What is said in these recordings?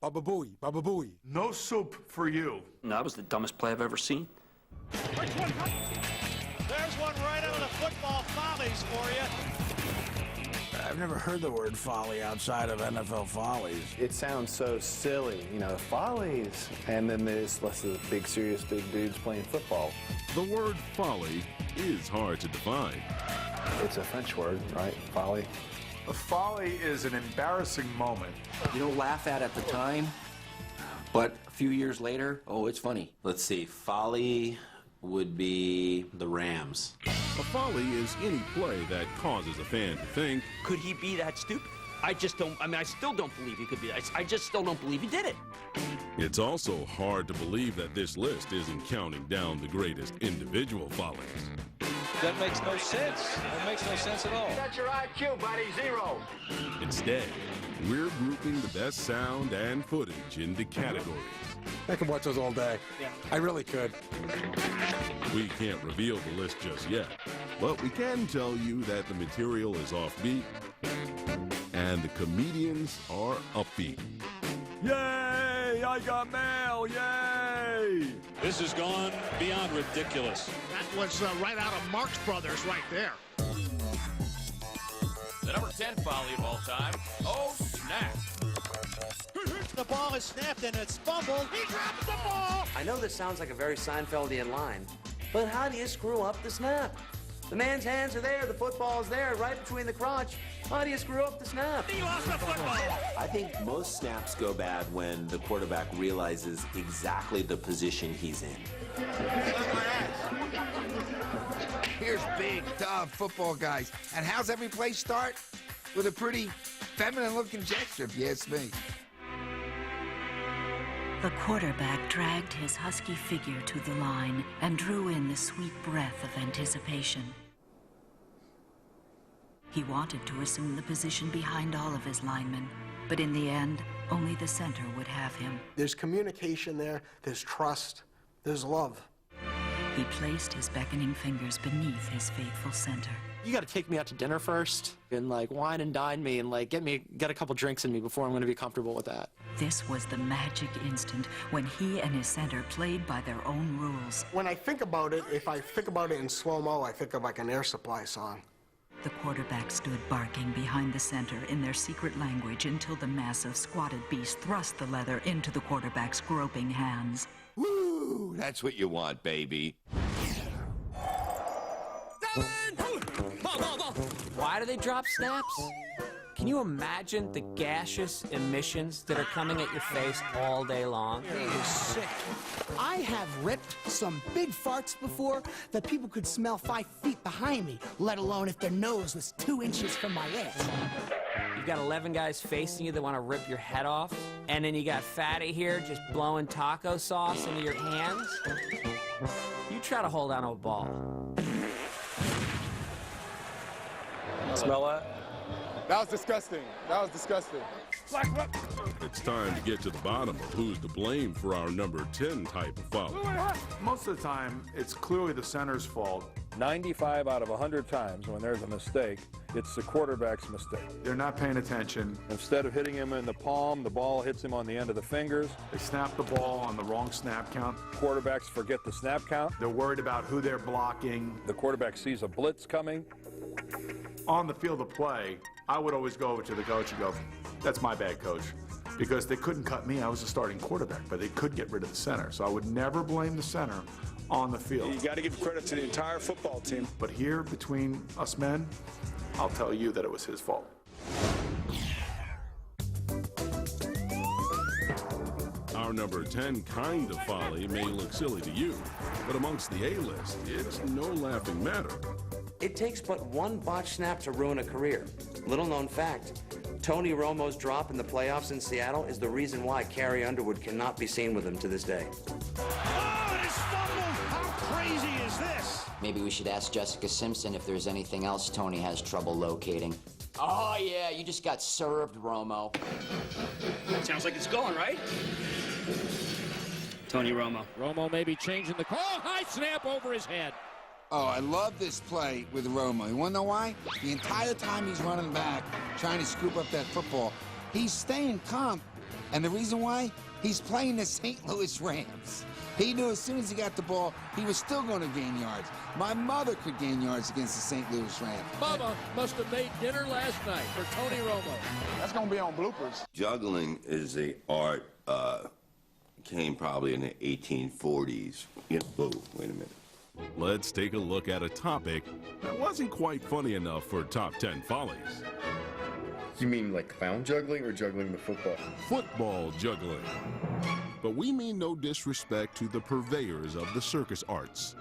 Baba Booey, Baba Booey. No soup for you. That was the dumbest play I've ever seen. There's one right out of the football follies for you. I've never heard the word folly outside of NFL Follies. It sounds so silly, you know, follies. And then there's less of the big, serious, big dudes playing football. The word folly is hard to define. It's a French word, right? Folly. A folly is an embarrassing moment. You don't laugh at the time, but a few years later, oh, it's funny. Let's see, folly would be the Rams. A folly is any play that causes a fan to think, Could he be that stupid? I still don't believe he could be. I just still don't believe he did it. it's also hard to believe that this list isn't counting down the greatest individual follies. That makes no sense. That makes no sense at all. That's your IQ, buddy, 0. Instead, we're grouping the best sound and footage into categories. I could watch those all day. Yeah. I really could. We can't reveal the list just yet, but we can tell you that the material is offbeat and the comedians are upbeat. Yay! I got mail! Yay! This has gone beyond ridiculous. That was right out of Marx Brothers right there. The number 10 folly of all time. Oh, snap. The ball is snapped and it's fumbled. He drops the ball. I know this sounds like a very Seinfeldian line, but how do you screw up the snap? The man's hands are there, the football is there, right between the crotch. How do you screw up the snap? He lost the football. I think most snaps go bad when the quarterback realizes exactly the position he's in. Here's big, tough football guys. And how's every play start? With a pretty feminine-looking gesture, if you ask me. The quarterback dragged his husky figure to the line and drew in the sweet breath of anticipation. He wanted to assume the position behind all of his linemen, but in the end, only the center would have him. There's communication there, there's trust, there's love. He placed his beckoning fingers beneath his faithful center. You gotta take me out to dinner first and wine and dine me and get a couple drinks in me before I'm gonna be comfortable with that. This was the magic instant when he and his center played by their own rules. When I think about it, if I think about it in slow-mo, I think of like an Air Supply song. The quarterback stood barking behind the center in their secret language until the massive squatted beast thrust the leather into the quarterback's groping hands. Woo! That's what you want, baby. Why do they drop snaps? Can you imagine the gaseous emissions that are coming at your face all day long? He is sick. I have ripped some big farts before that people could smell 5 feet behind me, let alone if their nose was 2 inches from my ass. You've got 11 guys facing you that want to rip your head off, and then you got Fatty here just blowing taco sauce into your hands. You try to hold on to a ball. Smell that? That was disgusting. That was disgusting. It's time to get to the bottom of who's to blame for our number 10 type of folly. Most of the time, it's clearly the center's fault. 95 out of 100 times when there's a mistake, it's the quarterback's mistake. They're not paying attention. Instead of hitting him in the palm, the ball hits him on the end of the fingers. They snap the ball on the wrong snap count. Quarterbacks forget the snap count. They're worried about who they're blocking. The quarterback sees a blitz coming. On the field of play, I would always go over to the coach and go, that's my bad, coach. Because they couldn't cut me. I was a starting quarterback, but they could get rid of the center. So I would never blame the center on the field. You got to give credit to the entire football team. But here, between us men, I'll tell you that it was his fault. Our number 10 kind of folly may look silly to you, but amongst the A-list, it's no laughing matter. It takes but one botched snap to ruin a career. Little known fact, Tony Romo's drop in the playoffs in Seattle is the reason why Carrie Underwood cannot be seen with him to this day. Oh, it is fumbled. How crazy is this? Maybe we should ask Jessica Simpson if there's anything else Tony has trouble locating. Oh, yeah, you just got served, Romo. That sounds like it's going, right? Tony Romo. Romo may be changing the call. Oh, high snap over his head. Oh, I love this play with Romo. You want to know why? The entire time he's running back, trying to scoop up that football, he's staying calm And the reason why? He's playing the St. Louis Rams. He knew as soon as he got the ball, he was still going to gain yards. My mother could gain yards against the St. Louis Rams. Mama must have made dinner last night for Tony Romo. That's going to be on bloopers. Juggling is a art, came probably in the 1840s. Whoa, wait a minute. Let's take a look at a topic that wasn't quite funny enough for Top 10 Follies. You mean like clown juggling or juggling the football? Football juggling. But we mean no disrespect to the purveyors of the circus arts.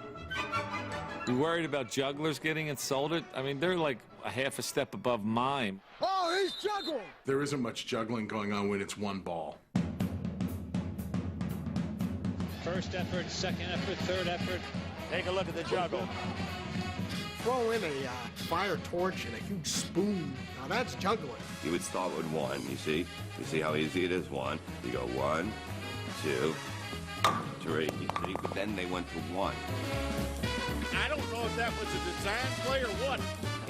You worried about jugglers getting insulted? I mean, they're like a half a step above mime. Oh, he's juggling! There isn't much juggling going on when it's one ball. First effort, second effort, third effort. Take a look at the juggle. Throw in a fire torch and a huge spoon. Now that's juggling. You would start with one, you see? You see how easy it is? One. You go 1, 2, 3, you see? But then they went to 1. I don't know if that was a design play or what.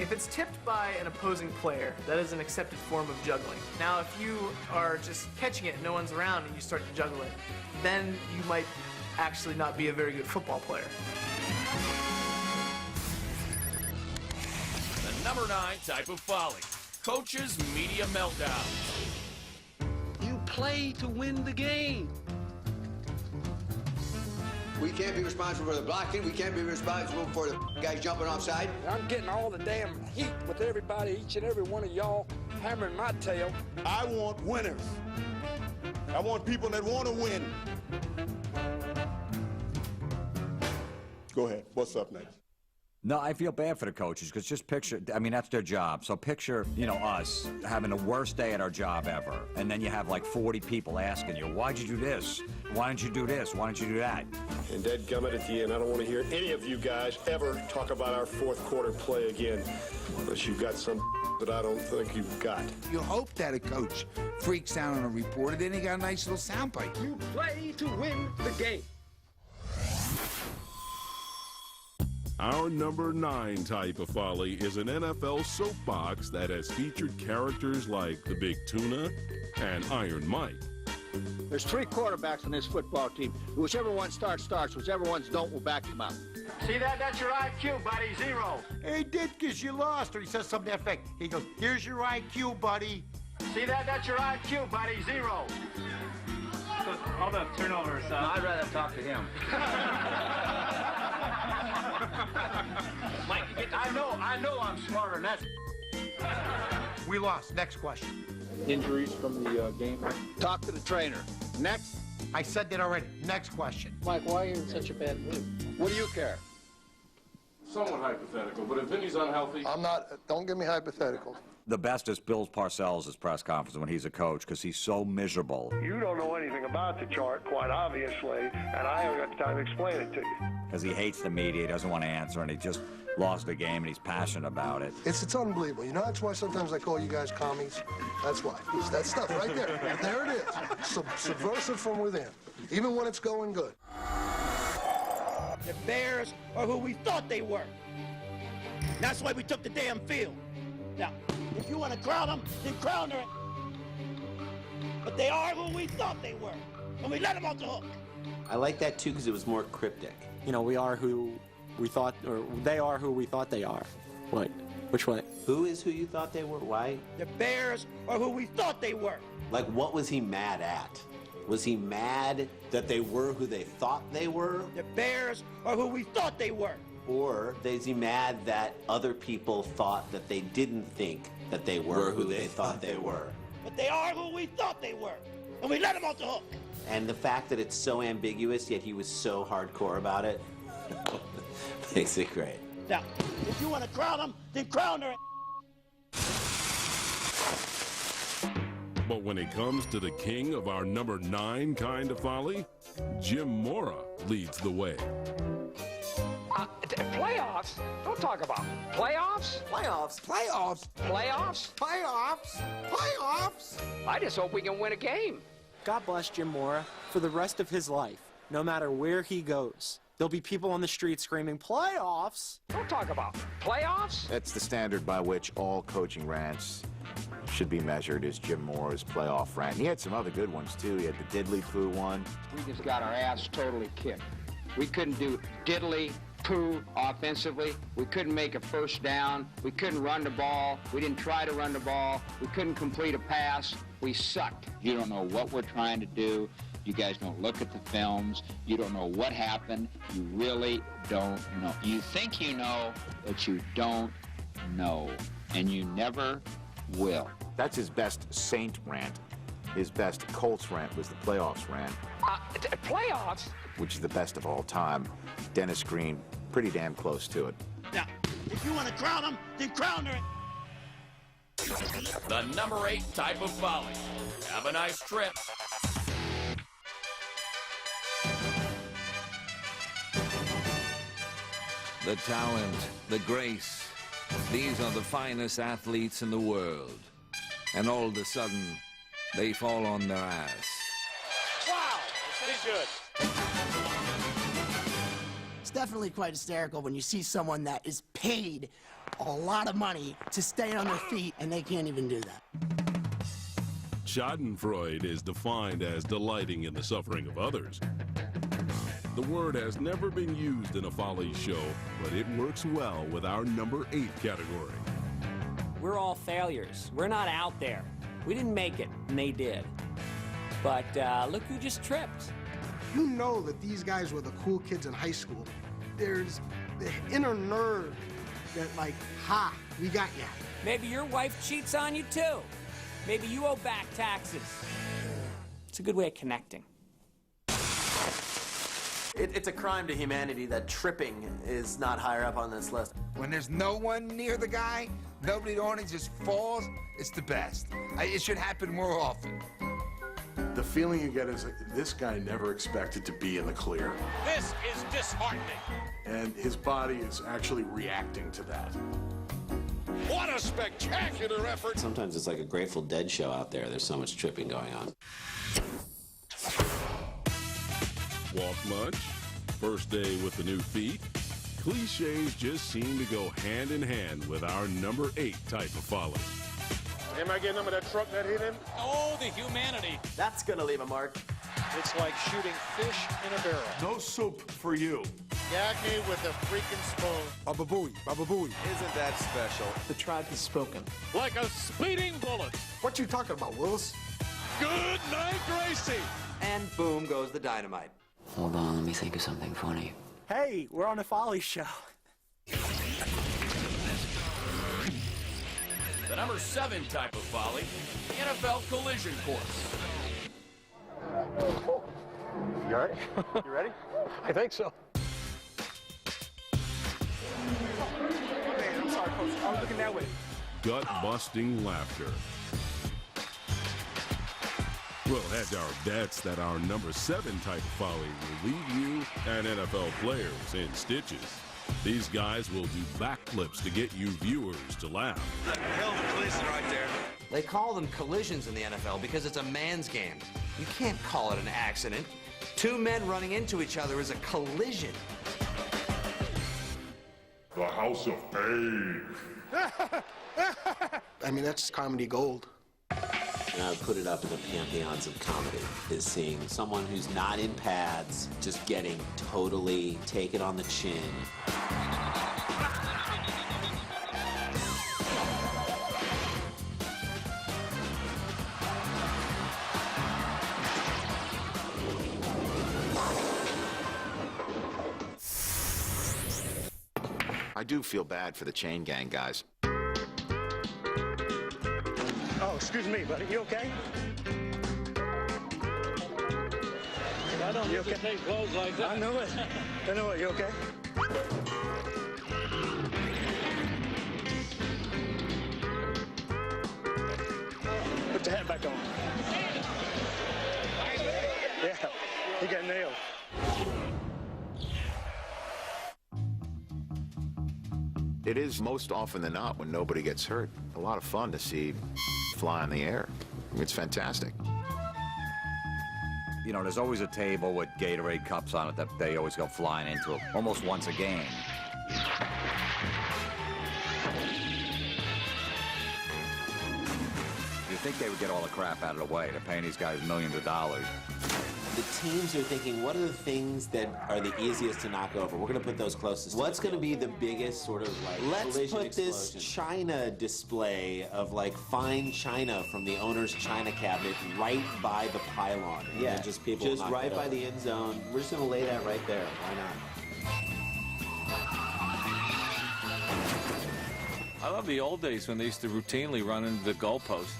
If it's tipped by an opposing player, that is an accepted form of juggling. Now, if you are just catching it and no one's around and you start to juggle it, then you might actually not be a very good football player. The number 9 type of folly. Coach's media meltdown. You play to win the game. We can't be responsible for the blocking. We can't be responsible for the guys jumping offside. I'm getting all the damn heat with everybody, each and every one of y'all hammering my tail. I want winners. I want people that want to win. Go ahead. What's up next? No, I feel bad for the coaches because just picture, I mean, that's their job. So picture, us having the worst day at our job ever. And then you have like 40 people asking you, why'd you do this? Why didn't you do this? Why didn't you do that? And dadgummit at the end, I don't want to hear any of you guys ever talk about our fourth quarter play again. Unless you've got some that I don't think you've got. You hope that a coach freaks out on a reporter, then he got a nice little soundbite. You play to win the game. Our number 9 type of folly is an NFL soapbox that has featured characters like the Big Tuna and Iron Mike. There's 3 quarterbacks on this football team. Whichever one starts, whichever ones don't, we'll back them up. See that? That's your IQ, buddy. 0. Hey, Ditkus, you lost. Or he says something to that effect. He goes, here's your IQ, buddy. See that? That's your IQ, buddy. 0. All the turnovers. I'd rather talk to him. Mike, I know I'm smarter than that. We lost. Next question. Injuries from the game? Talk to the trainer. Next. I said that already. Next question. Mike, why are you in such a bad mood? What do you care? Somewhat hypothetical, but if Vinny's unhealthy... I'm not. Don't give me hypotheticals. The best is Bill Parcells' press conference when he's a coach because he's so miserable. You don't know anything about the chart, quite obviously, and I haven't got the time to explain it to you. Because he hates the media, he doesn't want to answer, and he just lost the game, and he's passionate about it. It's unbelievable. You know, that's why sometimes I call you guys commies. That's why. It's that stuff right there. There it is. Subversive from within, even when it's going good. The Bears are who we thought they were. That's why we took the damn field. Now, if you want to crown them, then crown them. But they are who we thought they were, and we let them off the hook. I like that too because it was more cryptic. We are who we thought, or they are who we thought they are. What? Which way? Who is who you thought they were? Why? The Bears are who we thought they were. Like, what was he mad at? Was he mad that they were who they thought they were? The Bears are who we thought they were. Or is he mad that other people thought that they didn't think that they were who they thought they were? But they are who we thought they were, and we let them off the hook. And the fact that it's so ambiguous, yet he was so hardcore about it, makes it great. Now, if you want to crown them, then crown her. But when it comes to the king of our number 9 kind of folly, Jim Mora leads the way. Playoffs? Don't talk about playoffs. Playoffs? Playoffs? Playoffs? Playoffs? Playoffs? I just hope we can win a game. God bless Jim Mora for the rest of his life. No matter where he goes, there'll be people on the street screaming, playoffs? Don't talk about playoffs. That's the standard by which all coaching rants should be measured is Jim Moore's playoff rant. He had some other good ones, too. He had the diddly poo one. We just got our ass totally kicked. We couldn't do diddly poo offensively. We couldn't make a first down. We couldn't run the ball. We didn't try to run the ball. We couldn't complete a pass. We sucked. You don't know what we're trying to do. You guys don't look at the films. You don't know what happened. You really don't know. You think you know, but you don't know. And you never will. That's his best Saint rant. His best Colts rant was the playoffs rant. Playoffs? Which is the best of all time. Dennis Green, pretty damn close to it. Now, if you want to crown them, then crown her. The number 8 type of folly. Have a nice trip. The talent, the grace. These are the finest athletes in the world. And all of a sudden, they fall on their ass. Wow, it's pretty good. It's definitely quite hysterical when you see someone that is paid a lot of money to stay on their feet, and they can't even do that. Schadenfreude is defined as delighting in the suffering of others. The word has never been used in a Follies show, but it works well with our number 8 category. We're all failures. We're not out there. We didn't make it, and they did. But look who just tripped. You know that these guys were the cool kids in high school. There's the inner nerd that, like, ha, we got ya. Maybe your wife cheats on you, too. Maybe you owe back taxes. It's a good way of connecting. It's a crime to humanity that tripping is not higher up on this list. When there's no one near the guy, nobody on it, just falls, it's the best. It should happen more often. The feeling you get is that this guy never expected to be in the clear. This is disheartening. And his body is actually reacting to that. What a spectacular effort! Sometimes it's like a Grateful Dead show out there. There's so much tripping going on. Walk much? First day with the new feet? Cliches just seem to go hand in hand with our number 8 type of folly. Am I getting him in that truck that hit him? Oh, the humanity. That's gonna leave a mark. It's like shooting fish in a barrel. No soup for you. Gag me with a freaking spoon. Baba Booey, Baba Booey. Isn't that special? The tribe has spoken. Like a speeding bullet. What you talking about, Willis? Good night, Gracie. And boom goes the dynamite. Hold on, let me think of something funny. Hey, we're on a Follies show. The number 7 type of folly. NFL collision course. You all right? You ready? I think so. Man, I'm sorry, Coach. I was looking that way. Gut-busting laughter. Well, hedge our bets that our number 7 type of folly will leave you and NFL players in stitches. These guys will do backflips to get you viewers to laugh. Hell of a collision right there. They call them collisions in the NFL because it's a man's game. You can't call it an accident. 2 men running into each other is a collision. The House of Pain. I mean, that's comedy gold. And I would put it up in the pantheons of comedy, is seeing someone who's not in pads just getting totally taken on the chin. I do feel bad for the chain gang guys. Oh, excuse me, buddy. You okay? I don't usually take clothes like that. I know it. I know it. You okay? Put the hat back on. Yeah, he got nailed. It is most often than not when nobody gets hurt. A lot of fun to see fly in the air. It's fantastic. You know, there's always a table with Gatorade cups on it that they always go flying into it almost once a game. You'd think they would get all the crap out of the way. They're paying these guys millions of dollars. The teams are thinking, what are the things that are the easiest to knock over? We're going to put those closest. What's going to be the biggest sort of like let's put this china display of like fine china from the owner's china cabinet right by the pylon. Yeah, and just people just right by the end zone. We're just going to lay that right there. Why not? I love the old days when they used to routinely run into the goalpost.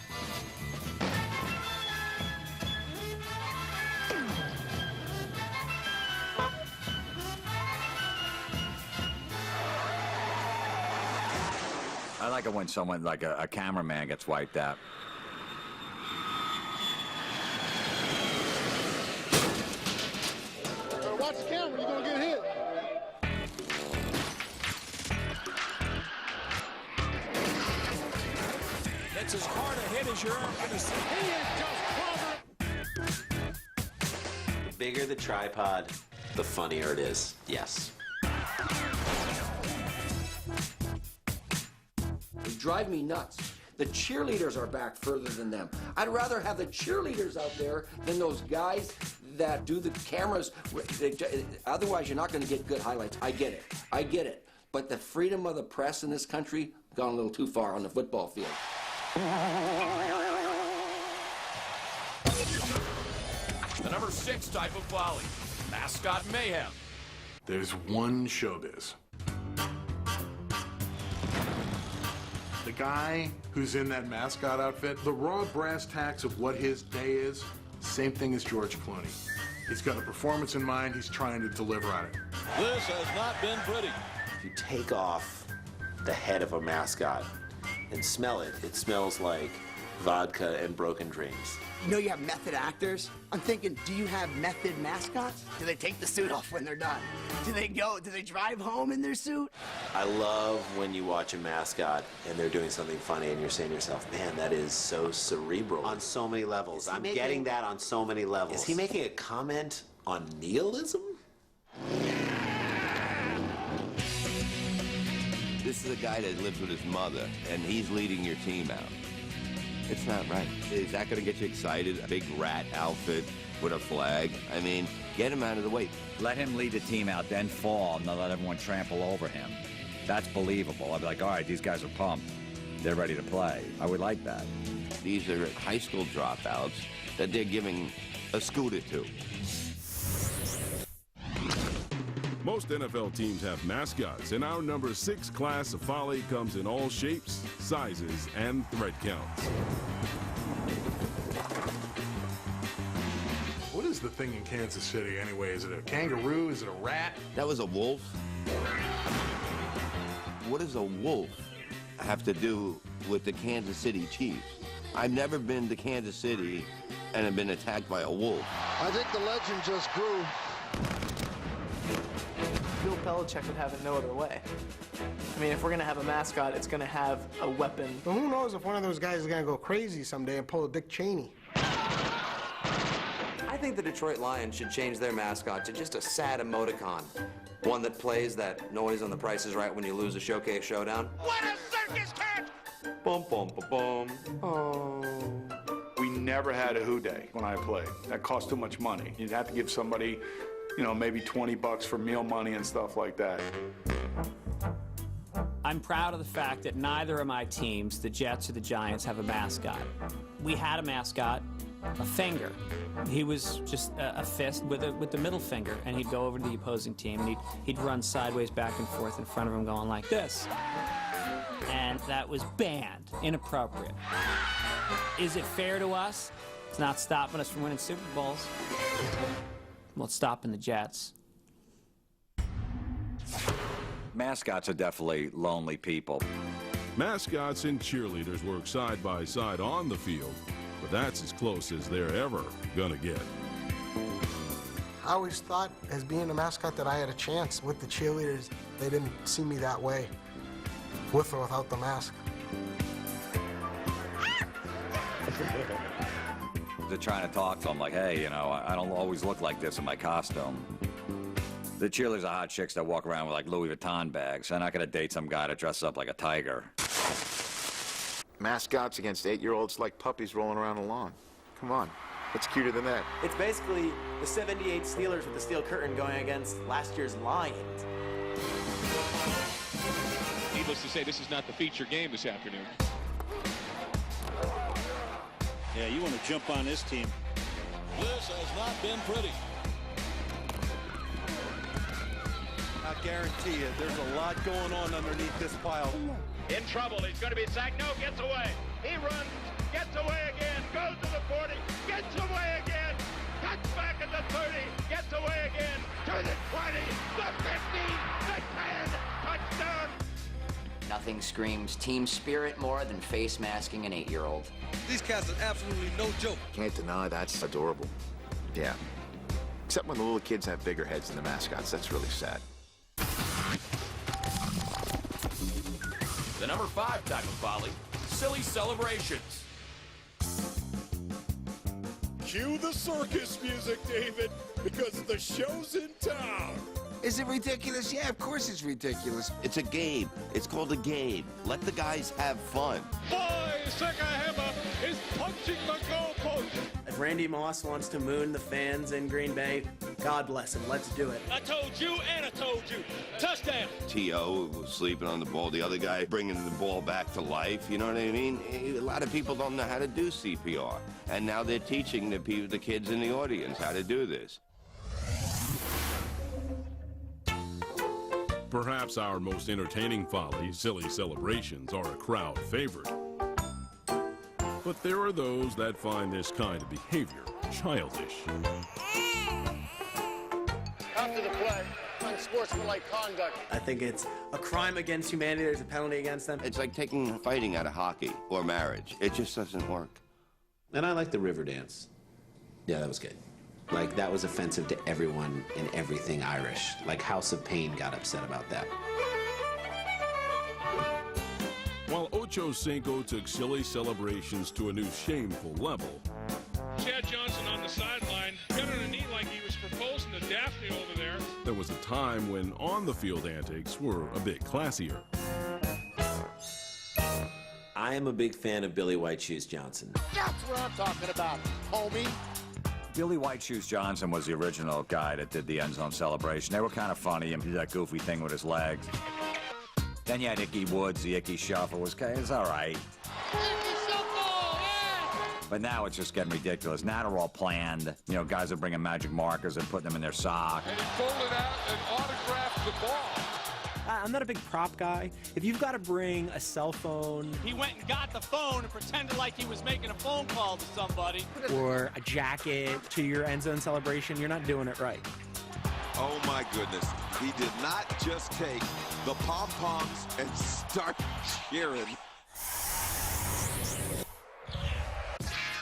I like it when someone, like a cameraman, gets wiped out. Watch the camera, you're gonna get hit. That's as hard a hit as you're ever going to see. He is just clever. The bigger the tripod, the funnier it is. Yes. They drive me nuts. The cheerleaders are back further than them. I'd rather have the cheerleaders out there than those guys that do the cameras. Otherwise, you're not going to get good highlights. I get it. I get it. But the freedom of the press in this country gone a little too far on the football field. The number 6 type of volley, mascot mayhem. There's one showbiz. The guy who's in that mascot outfit, the raw brass tacks of what his day is, same thing as George Clooney. He's got a performance in mind, he's trying to deliver on it. This has not been pretty. If you take off the head of a mascot and smell it, it smells like vodka and broken dreams. You know you have method actors? I'm thinking, do you have method mascots? Do they take the suit off when they're done? Do they drive home in their suit? I love when you watch a mascot and they're doing something funny and you're saying to yourself, man, that is so cerebral on so many levels. I'm getting that on so many levels. Is he making a comment on nihilism? This is a guy that lives with his mother, and he's leading your team out. It's not right. Is that going to get you excited? A big rat outfit with a flag? I mean, get him out of the way. Let him lead the team out, then fall, and then let everyone trample over him. That's believable. I'd be like, all right, these guys are pumped. They're ready to play. I would like that. These are high school dropouts that they're giving a scooter to. Most NFL teams have mascots, and our number 6 class of Folly comes in all shapes, sizes, and thread counts. What is the thing in Kansas City anyway? Is it a kangaroo? Is it a rat? That was a wolf. What does a wolf have to do with the Kansas City Chiefs? I've never been to Kansas City and have been attacked by a wolf. I think the legend just grew. Bill Belichick would have it no other way. I mean, if we're going to have a mascot, it's going to have a weapon. But who knows if one of those guys is going to go crazy someday and pull a Dick Cheney. I think the Detroit Lions should change their mascot to just a sad emoticon. One that plays that noise on The Price is Right when you lose a showcase showdown. What a circus cat! Bum, bum, bum, bum. Oh. We never had a Who Day when I played. That cost too much money. You'd have to give somebody, you know, maybe 20 bucks for meal money and stuff like that. I'm proud of the fact that neither of my teams, the Jets or the Giants, have a mascot. We had a mascot, a finger. He was just a fist with the middle finger, and he'd go over to the opposing team, and he'd run sideways back and forth in front of him going like this. And that was banned, inappropriate. Is it fair to us? It's not stopping us from winning Super Bowls. Well, it's stopping the Jets. Mascots are definitely lonely people. Mascots and cheerleaders work side by side on the field, but that's as close as they're ever gonna get. I always thought, as being a mascot, that I had a chance with the cheerleaders. They didn't see me that way, with or without the mask. They're trying to talk to them like, hey, you know, I don't always look like this in my costume. The cheerleaders are hot chicks that walk around with like Louis Vuitton bags. They're not gonna date some guy that dresses up like a tiger. Mascots against 8-year-olds like puppies rolling around the lawn. Come on. What's cuter than that? It's basically the 78 Steelers with the steel curtain going against last year's Lions. Needless to say, this is not the feature game this afternoon. Yeah, you want to jump on this team. This has not been pretty. I guarantee you, there's a lot going on underneath this pile. In trouble, he's going to be sacked. No, gets away. He runs, gets away again, goes to the 40, gets away again, cuts back at the 30, gets away again, to the 20, the 50, the 10, touchdown. Nothing screams team spirit more than face masking an 8-year-old. These cats are absolutely no joke. Can't deny that's adorable. Yeah. Except when the little kids have bigger heads than the mascots. That's really sad. The number 5 type of folly, silly celebrations. Cue the circus music, David, because the show's in town. Is it ridiculous? Yeah, of course it's ridiculous. It's a game. It's called a game. Let the guys have fun. Boy, Sekahema is punching the goalpost. If Randy Moss wants to moon the fans in Green Bay, God bless him. Let's do it. I told you and I told you. Touchdown. T.O. was sleeping on the ball. The other guy bringing the ball back to life. You know what I mean? A lot of people don't know how to do CPR. And now they're teaching the kids in the audience how to do this. Perhaps our most entertaining folly, silly celebrations, are a crowd favorite. But there are those that find this kind of behavior childish. After the play, unsportsmanlike conduct. I think it's a crime against humanity. There's a penalty against them. It's like taking fighting out of hockey or marriage. It just doesn't work. And I like the river dance. Yeah, that was good. Like, that was offensive to everyone and everything Irish. Like, House of Pain got upset about that. While Ocho Cinco took silly celebrations to a new shameful level, Chad Johnson on the sideline, got on a knee like he was proposing to Daphne over there. there was a time when on-the-field antics were a bit classier. I am a big fan of Billy White Shoes Johnson. That's what I'm talking about, homie. Billy White Shoes Johnson was the original guy that did the end zone celebration. They were kind of funny, and he did that goofy thing with his legs. Then you had Icky Woods, the Icky Shuffle. It's all right. But now it's just getting ridiculous. Now they're all planned. You know, guys are bringing magic markers and putting them in their sock. And he folded out and autographed the ball. I'm not a big prop guy. If you've got to bring a cell phone... He went and got the phone and pretended like he was making a phone call to somebody. ...or a jacket to your end zone celebration, you're not doing it right. Oh, my goodness. He did not just take the pom-poms and start cheering.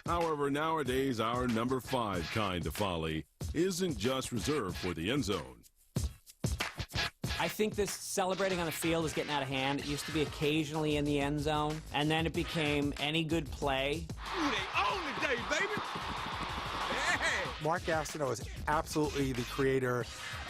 However, nowadays, our number 5 kind of folly isn't just reserved for the end zone. I think this celebrating on the field is getting out of hand. It used to be occasionally in the end zone, and then it became any good play. Ooh, they own the day, baby. Mark Gastineau is absolutely the creator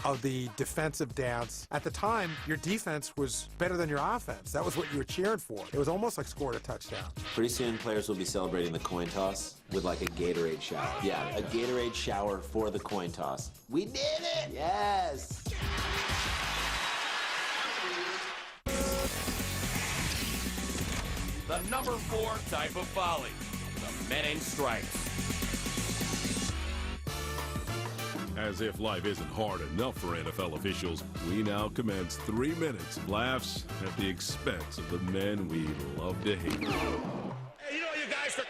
of the defensive dance. At the time, your defense was better than your offense. That was what you were cheering for. It was almost like scoring a touchdown. Pretty soon, players will be celebrating the coin toss with like a Gatorade shower. Yeah, a Gatorade shower for the coin toss. We did it! Yes! The number 4 type of folly, the men in stripes. As if life isn't hard enough for NFL officials, we now commence 3 minutes of laughs at the expense of the men we love to hate. Hey, you know you guys,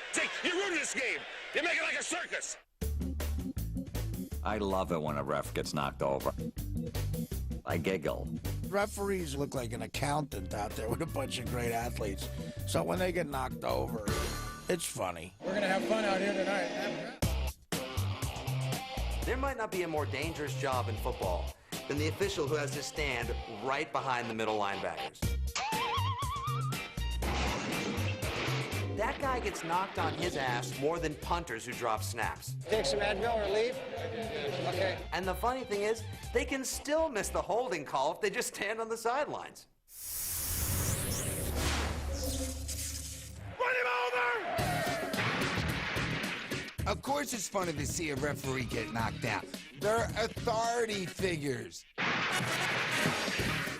you ruined this game. You make it like a circus. I love it when a ref gets knocked over. I giggle. Referees look like an accountant out there with a bunch of great athletes. So when they get knocked over, it's funny. We're going to have fun out here tonight. There might not be a more dangerous job in football than the official who has to stand right behind the middle linebackers. That guy gets knocked on his ass more than punters who drop snaps. Take some Advil or leave? Okay. And the funny thing is, they can still miss the holding call if they just stand on the sidelines. Run Of course it's funny to see a referee get knocked out. They're authority figures.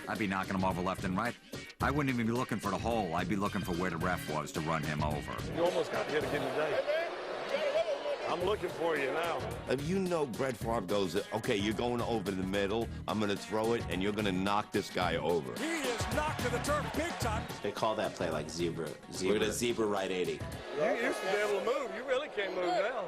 I'd be knocking him over left and right. I wouldn't even be looking for the hole. I'd be looking for where the ref was to run him over. You almost got hit again today. I'm looking for you now. If you know Brett Favre goes, okay, you're going over the middle, I'm going to throw it, and you're going to knock this guy over. He is knocked to the turf big time. They call that play like zebra. Look at a zebra right 80. You used to be able to move. You really can't move now.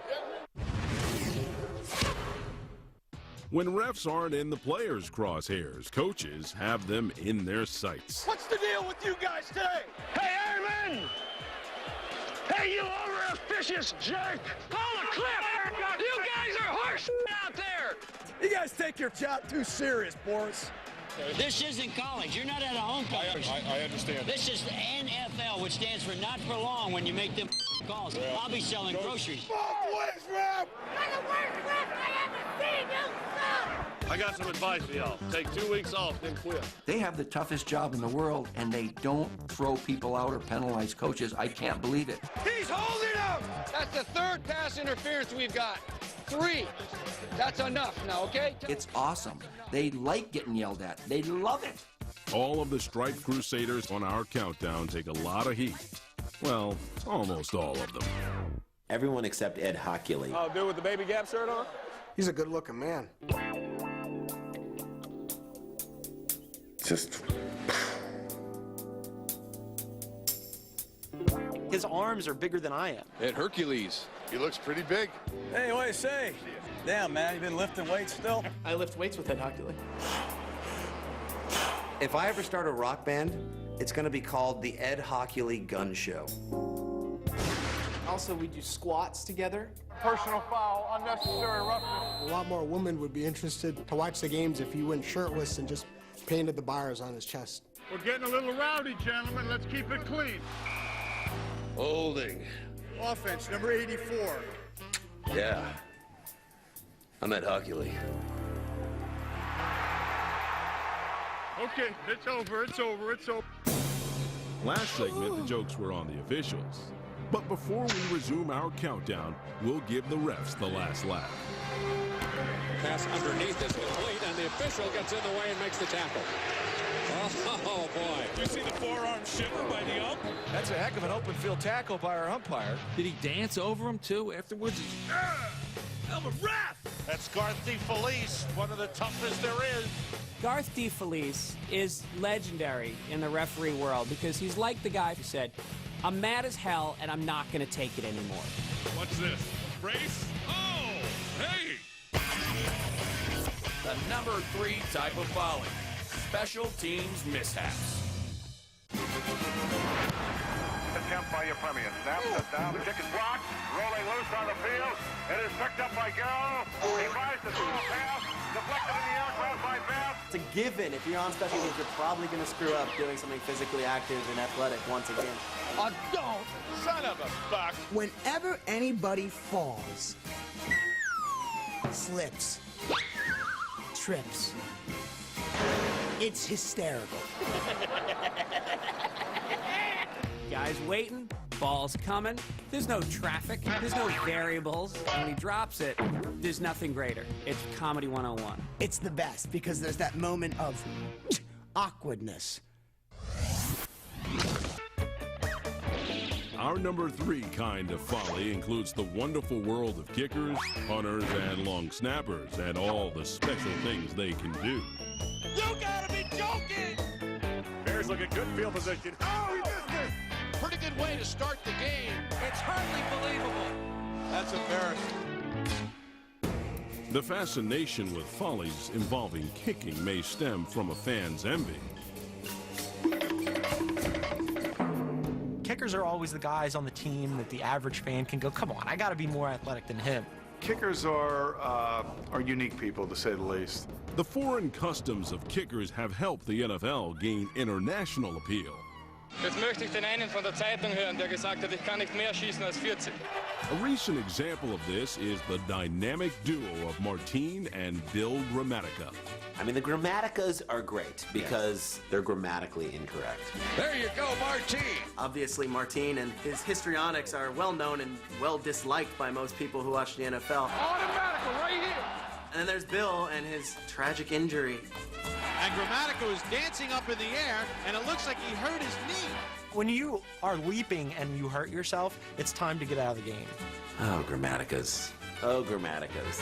When refs aren't in the players' crosshairs, coaches have them in their sights. What's the deal with you guys today? Hey, Airman! Hey, you over-officious jerk! Call a clip! You guys are horse out there! You guys take your job too serious, Boris. This isn't college. You're not at a home place. I understand. This is the NFL, which stands for not for long when you make them calls. Well, I'll be selling groceries. Fuck West Rep! You're the worst ref I ever seen, you suck! I got some advice for y'all. Take 2 weeks off, then quit. They have the toughest job in the world, and they don't throw people out or penalize coaches. I can't believe it. He's holding him! That's the third pass interference we've got. 3. That's enough now, okay? It's awesome. They like getting yelled at. They love it. All of the Strike Crusaders on our countdown take a lot of heat. Well, almost all of them. Everyone except Ed Hockley. Oh, dude with the baby Gap shirt on? He's a good-looking man. Just... His arms are bigger than I am. Ed Hercules. He looks pretty big. Hey, what do you say? Damn, man, you been lifting weights still? I lift weights with Ed Hockley. If I ever start a rock band, it's going to be called the Ed Hockley Gun Show. Also, we do squats together. Personal foul, unnecessary roughness. A lot more women would be interested to watch the games if he went shirtless and just painted the bars on his chest. We're getting a little rowdy, gentlemen. Let's keep it clean. Holding. Offense, number 84. Yeah. I'm Ed Hockley. Okay, it's over, it's over, it's over. Last segment, the jokes were on the officials. But before we resume our countdown, we'll give the refs the last laugh. Pass underneath is complete, and the official gets in the way and makes the tackle. Oh, boy. You see the forearm shiver by the ump? That's a heck of an open field tackle by our umpire. Did he dance over him, too, afterwards? I'm a ref! That's Garth Felice, one of the toughest there is. Garth Felice is legendary in the referee world because he's like the guy who said, I'm mad as hell and I'm not going to take it anymore. What's this? A brace? Oh, hey! The number 3 type of folly. Special teams mishaps. Attempt by your Premier. Snap, set down, the kick is blocked, rolling loose on the field. It is picked up by Garrow. He tries to throw a pass, deflected in the air, crossed by Bass. It's a given. If you're on special teams, you're probably going to screw up doing something physically active and athletic once again. Don't! Son of a buck! Whenever anybody falls, slips, trips, it's hysterical. Guy's waiting, ball's coming, there's no traffic, there's no variables, and when he drops it, there's nothing greater. It's Comedy 101. It's the best because there's that moment of awkwardness. Our number 3 kind of folly includes the wonderful world of kickers, punters, and long snappers, and all the special things they can do. You gotta be joking! Bears look at good field position. Oh, he missed it! Pretty good way to start the game. It's hardly believable. That's embarrassing. The fascination with follies involving kicking may stem from a fan's envy. Kickers are always the guys on the team that the average fan can go, come on, I got to be more athletic than him. Kickers are unique people, to say the least. The foreign customs of kickers have helped the NFL gain international appeal. Jetzt möchte ich den einen von der Zeitung hören, der gesagt hat, ich kann nicht mehr schießen als 40. A recent example of this is the dynamic duo of Martine and Bill Gramatica. I mean, the Gramaticas are great because they're grammatically incorrect. There you go, Martine. Obviously, Martine and his histrionics are well known and well disliked by most people who watch the NFL. Automatical right here. And then there's Bill and his tragic injury. And Gramatica was dancing up in the air, and it looks like he hurt his knee. When you are leaping and you hurt yourself, it's time to get out of the game. Oh, Gramaticas. Oh, Gramaticas.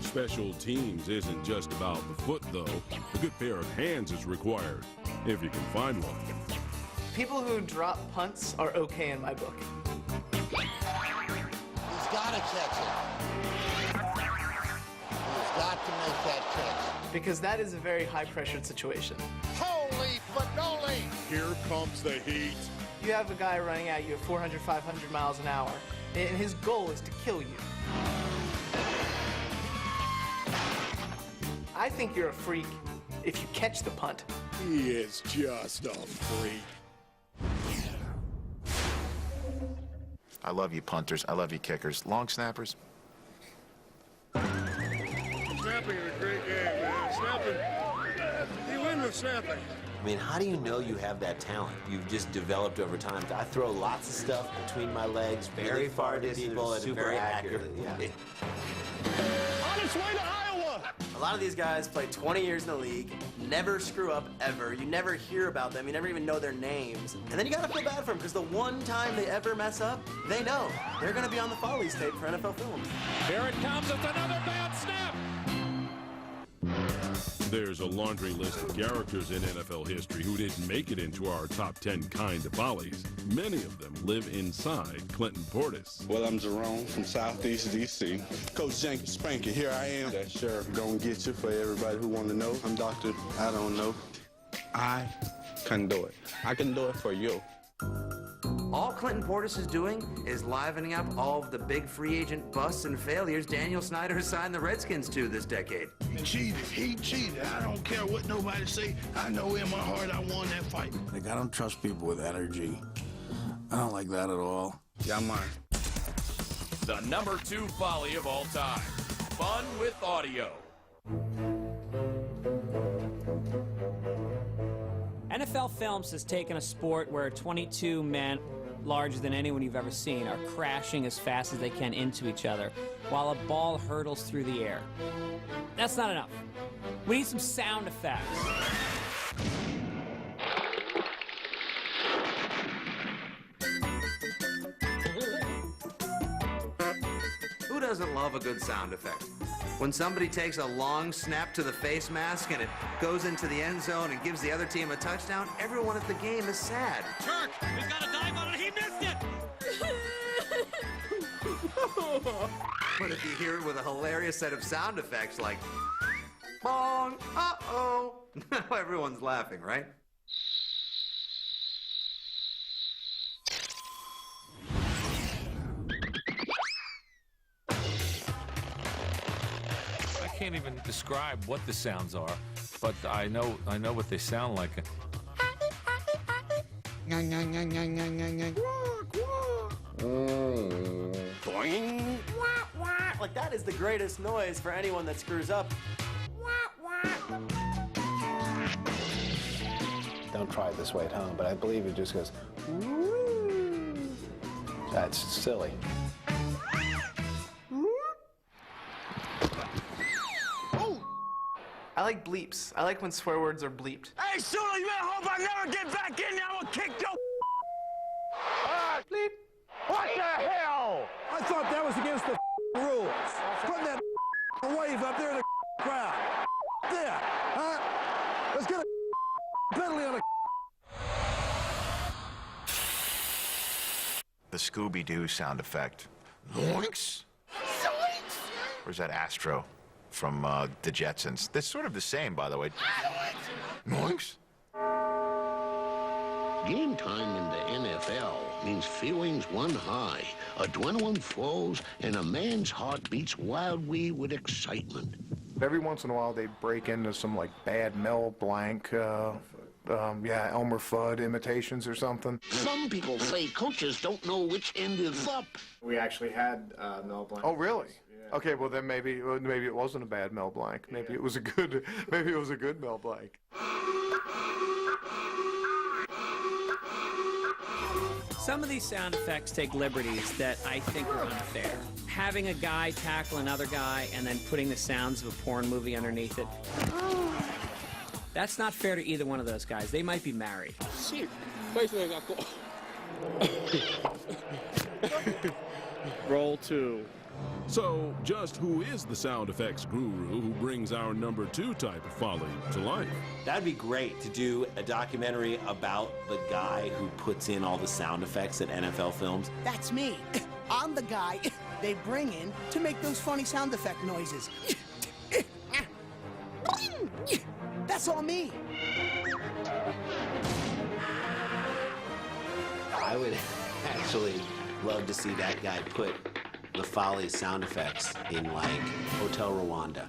Special teams isn't just about the foot, though. A good pair of hands is required, if you can find one. People who drop punts are okay in my book. He's got to catch it. He's got to make that catch. Because that is a very high-pressured situation. Holy fannoli! Here comes the heat. You have a guy running at you at 400, 500 miles an hour, and his goal is to kill you. I think you're a freak if you catch the punt. He is just a freak. I love you punters. I love you kickers. Long snappers. Snapping is a great game, man. Snapping. You win with snapping. I mean, how do you know you have that talent? You've just developed over time. I throw lots of stuff between my legs, very far distance, people, and very accurately. Yeah. On its way to Iowa. A lot of these guys play 20 years in the league, never screw up ever. You never hear about them. You never even know their names. And then you gotta feel bad for them because the one time they ever mess up, they know they're gonna be on the Follies tape for NFL Films. Here it comes. It's another bad snap. There's a laundry list of characters in NFL history who didn't make it into our top 10 kind of follies. Many of them live inside Clinton Portis. Well, I'm Jerome from Southeast D.C. Coach Janky Spanky, here I am. That sheriff gonna get you for everybody who want to know. I'm Dr. I don't know. I can do it. I can do it for you. All Clinton Portis is doing is livening up all of the big free agent busts and failures Daniel Snyder has signed the Redskins to this decade. Cheated. He cheated. I don't care what nobody say. I know in my heart I won that fight. Like, I don't trust people with energy. I don't like that at all. Yeah, mine. The number 2 folly of all time. Fun with audio. NFL Films has taken a sport where 22 men, larger than anyone you've ever seen, are crashing as fast as they can into each other while a ball hurtles through the air. That's not enough. We need some sound effects. Who doesn't love a good sound effect? When somebody takes a long snap to the face mask and it goes into the end zone and gives the other team a touchdown, everyone at the game is sad. Kirk, he's got a dive on it. He missed it. But if you hear it with a hilarious set of sound effects like bong, uh-oh, now everyone's laughing, right? I can't even describe what the sounds are, but I know what they sound like. Boing. Like, that is the greatest noise for anyone that screws up. Don't try it this way at home, but I believe it just goes, that's silly. I like bleeps. I like when swear words are bleeped. Hey, Sula, you better hope I never get back in there. I'm gonna kick your bleep. What the hell? I thought that was against the rules. Putting that wave up there in the crowd. There, huh? Let's get a penalty on a. The Scooby-Doo sound effect. Yoinks. Where's that Astro from the Jetsons? They're sort of the same, by the way. Yoinks. Game time in the NFL means feelings run high, adrenaline flows, and a man's heart beats wildly with excitement. Every once in a while, they break into some, like, bad Mel Blanc yeah, Elmer Fudd imitations or something. Some people say coaches don't know which end is up. We actually had Mel Blanc. Oh, really? Yeah. Okay, well then maybe it wasn't a bad Mel Blanc. Maybe it was a good Mel Blanc. Some of these sound effects take liberties that I think are unfair. Having a guy tackle another guy and then putting the sounds of a porn movie underneath it. That's not fair to either one of those guys. They might be married. Roll 2. So, just who is the sound effects guru who brings our number 2 type of folly to life? That'd be great to do a documentary about the guy who puts in all the sound effects at NFL films. That's me. I'm the guy they bring in to make those funny sound effect noises. That's all me. I would actually love to see that guy put the Follies sound effects in, like, Hotel Rwanda.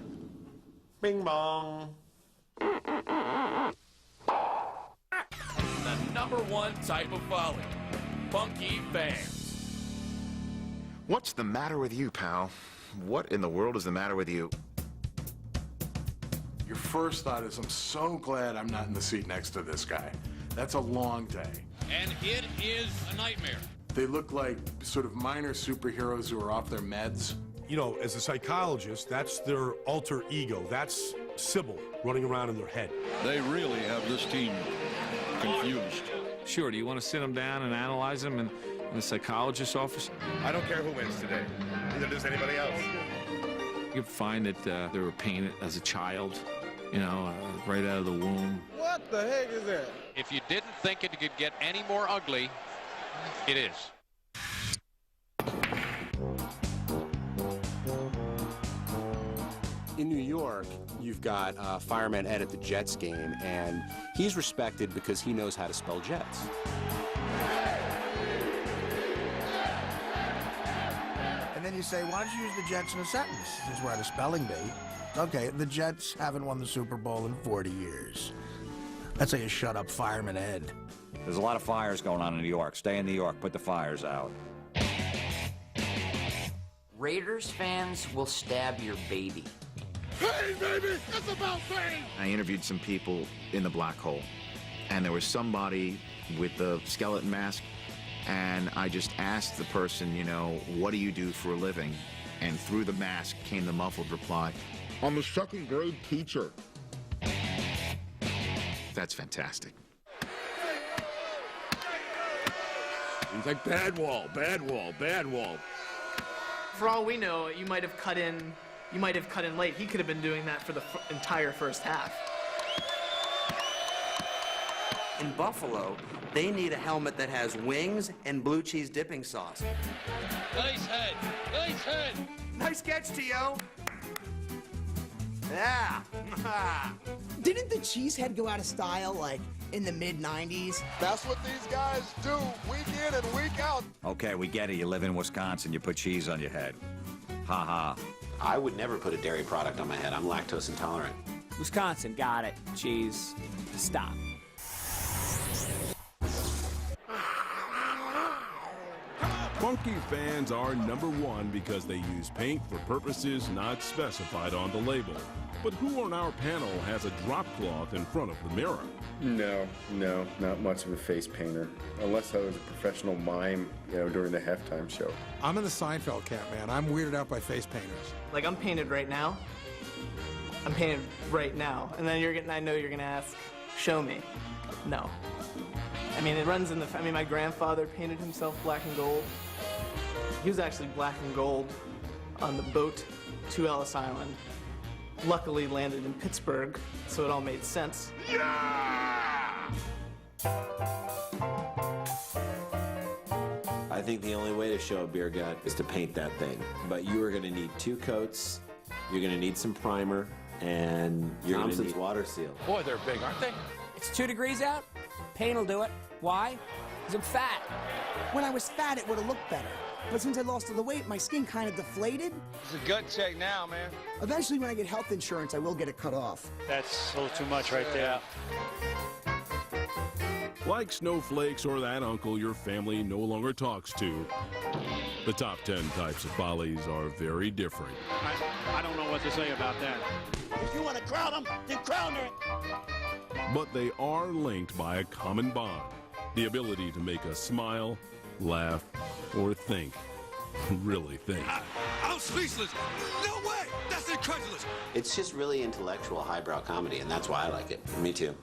Bing bong. The number 1 type of folly, funky fans. What's the matter with you, pal? What in the world is the matter with you? Your first thought is, I'm so glad I'm not in the seat next to this guy. That's a long day. And it is a nightmare. They look like sort of minor superheroes who are off their meds. You know, as a psychologist, that's their alter ego. That's Sybil running around in their head. They really have this team confused. Sure, do you want to sit them down and analyze them in the psychologist's office? I don't care who wins today. Neither does anybody else. You find that they were painted as a child, you know, right out of the womb. What the heck is that? If you didn't think it could get any more ugly, it is. In New York, you've got Fireman Ed at the Jets game, and he's respected because he knows how to spell Jets. And then you say, why don't you use the Jets in a sentence? This is where the spelling bee. Okay, the Jets haven't won the Super Bowl in 40 years. That's how you shut up Fireman Ed. There's a lot of fires going on in New York. Stay in New York, put the fires out. Raiders fans will stab your baby. Hey, baby, it's about pain. I interviewed some people in the black hole, and there was somebody with the skeleton mask, and I just asked the person, you know, what do you do for a living? And through the mask came the muffled reply, I'm a second grade teacher. That's fantastic. He's like, bad wall, bad wall, bad wall. For all we know, you might have cut in late. He could have been doing that for the entire first half. In Buffalo, they need a helmet that has wings and blue cheese dipping sauce. Nice head. Nice head. Nice catch, T.O. Yeah. Didn't the cheesehead go out of style, like, in the mid-90s? That's what these guys do, week in and week out. Okay, we get it. You live in Wisconsin. You put cheese on your head. Ha ha. I would never put a dairy product on my head. I'm lactose intolerant. Wisconsin, got it. Cheese. Stop. Funky fans are number 1 because they use paint for purposes not specified on the label. But who on our panel has a drop cloth in front of the mirror? No, not much of a face painter. Unless I was a professional mime, during the halftime show. I'm in the Seinfeld camp, man. I'm weirded out by face painters. Like, I'm painted right now. I'm painted right now. And then I know you're gonna ask, show me. No. I mean, it runs in the, my grandfather painted himself black and gold. He was actually black and gold on the boat to Ellis Island. Luckily landed in Pittsburgh, so it all made sense. Yeah! I think the only way to show a beer gut is to paint that thing. But you are going to need 2 coats, you're going to need some primer, and you're going to need water seal. Boy, they're big, aren't they? It's 2 degrees out. Paint will do it. Why? Because I'm fat. When I was fat, it would have looked better. But since I lost all the weight, my skin kind of deflated. It's a gut check now, man. Eventually, when I get health insurance, I will get it cut off. That's a little too much right there. Like snowflakes or that uncle your family no longer talks to, the top 10 types of follies are very different. I don't know what to say about that. If you want to crown them, then crown her. But they are linked by a common bond, the ability to make us smile, laugh, or think. Really think. I'm speechless. No way. That's incredulous. It's just really intellectual highbrow comedy, and that's why I like it. Me too.